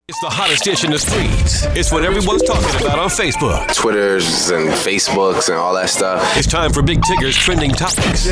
It's the hottest dish in the streets. It's what everyone's talking about on Facebook, Twitters and Facebooks and all that stuff. It's time for Big Tigger's Trending Topics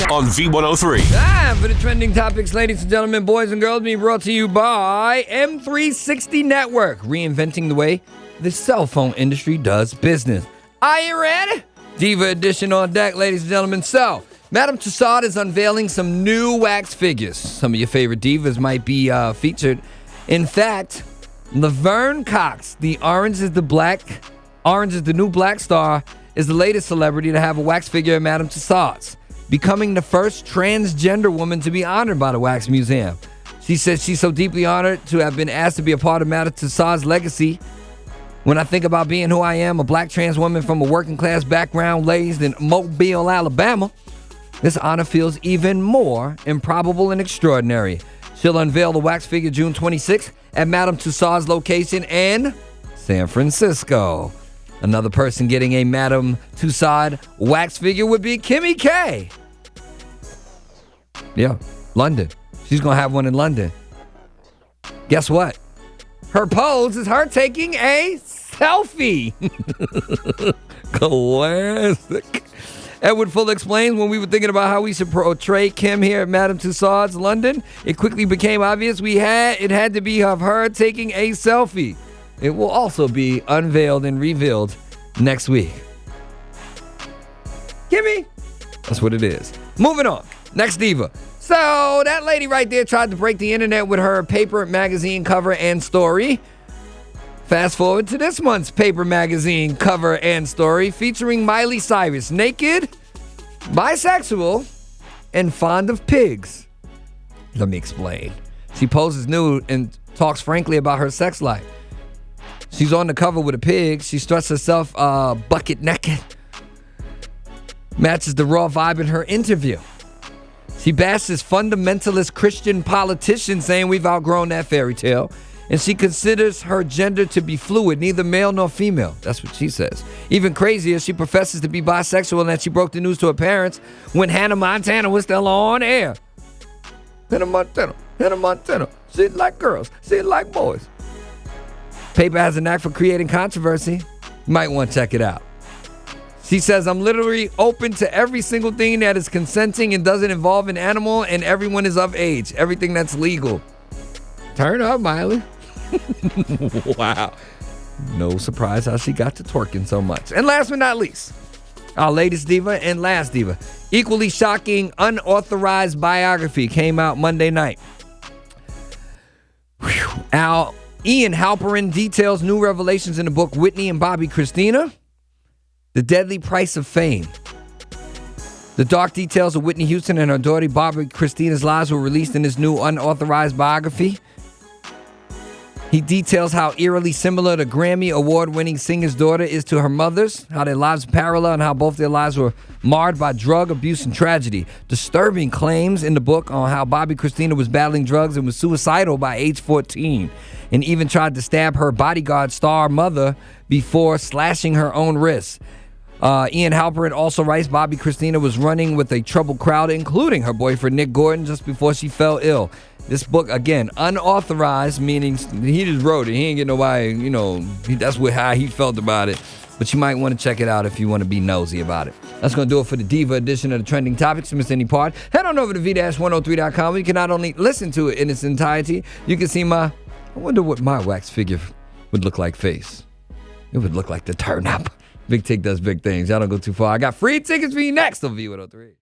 on V103. Time for the Trending Topics, ladies and gentlemen, boys and girls, being brought to you by M360 Network, reinventing the way the cell phone industry does business. Are you ready? Diva edition on deck, ladies and gentlemen. So, Madame Tussauds is unveiling some new wax figures. Some of your favorite divas might be featured. In fact, Laverne Cox, the Orange is the New Black Star, is the latest celebrity to have a wax figure at Madame Tussauds, becoming the first transgender woman to be honored by the Wax Museum. She says she's so deeply honored to have been asked to be a part of Madame Tussauds' legacy. When I think about being who I am, a black trans woman from a working class background raised in Mobile, Alabama, this honor feels even more improbable and extraordinary. She'll unveil the wax figure June 26th at Madame Tussauds' location in San Francisco. Another person getting a Madame Tussauds wax figure would be Kimmy K. Yeah, London. She's going to have one in London. Guess what? Her pose is her taking a selfie. Classic. Edward Fuller explains, when we were thinking about how we should portray Kim here at Madame Tussauds, London, it quickly became obvious it had to be of her taking a selfie. It will also be unveiled and revealed next week. Kimmy, that's what it is. Moving on. Next diva. So that lady right there tried to break the internet with her Paper magazine cover and story. Fast forward to this month's Paper magazine cover and story featuring Miley Cyrus, naked, bisexual, and fond of pigs. Let me explain. She poses nude and talks frankly about her sex life. She's on the cover with a pig. She struts herself bucket naked. Matches the raw vibe in her interview. She bashes fundamentalist Christian politicians, saying we've outgrown that fairy tale. And she considers her gender to be fluid, neither male nor female. That's what she says. Even crazier, she professes to be bisexual and that she broke the news to her parents when Hannah Montana was still on air. Hannah Montana. She like girls. She like boys. Paper has a knack for creating controversy. You might want to check it out. She says, I'm literally open to every single thing that is consenting and doesn't involve an animal, and everyone is of age. Everything that's legal. Turn up, Miley. Wow. No surprise how she got to twerking so much. And last but not least, our latest diva and last diva. Equally shocking, unauthorized biography came out Monday night. Ian Halperin details new revelations in the book Whitney and Bobbi Kristina, The Deadly Price of Fame. The dark details of Whitney Houston and her daughter Bobbi Kristina's lives were released in this new unauthorized biography. He details how eerily similar the Grammy award-winning singer's daughter is to her mother's, how their lives parallel and how both their lives were marred by drug abuse and tragedy. Disturbing claims in the book on how Bobbi Kristina was battling drugs and was suicidal by age 14 and even tried to stab her bodyguard star mother before slashing her own wrists. Ian Halperin also writes Bobbi Kristina was running with a troubled crowd, including her boyfriend Nick Gordon, just before she fell ill. This book, again, unauthorized, meaning he just wrote it. He ain't get nobody, that's how he felt about it. But you might want to check it out if you want to be nosy about it. That's going to do it for the Diva edition of the Trending Topics. If you missed any part, head on over to v-103.com. You can not only listen to it in its entirety, you can see I wonder what my wax figure would look like face. It would look like the turn up. Big Tig does big things. Y'all don't go too far. I got free tickets for you next on V103.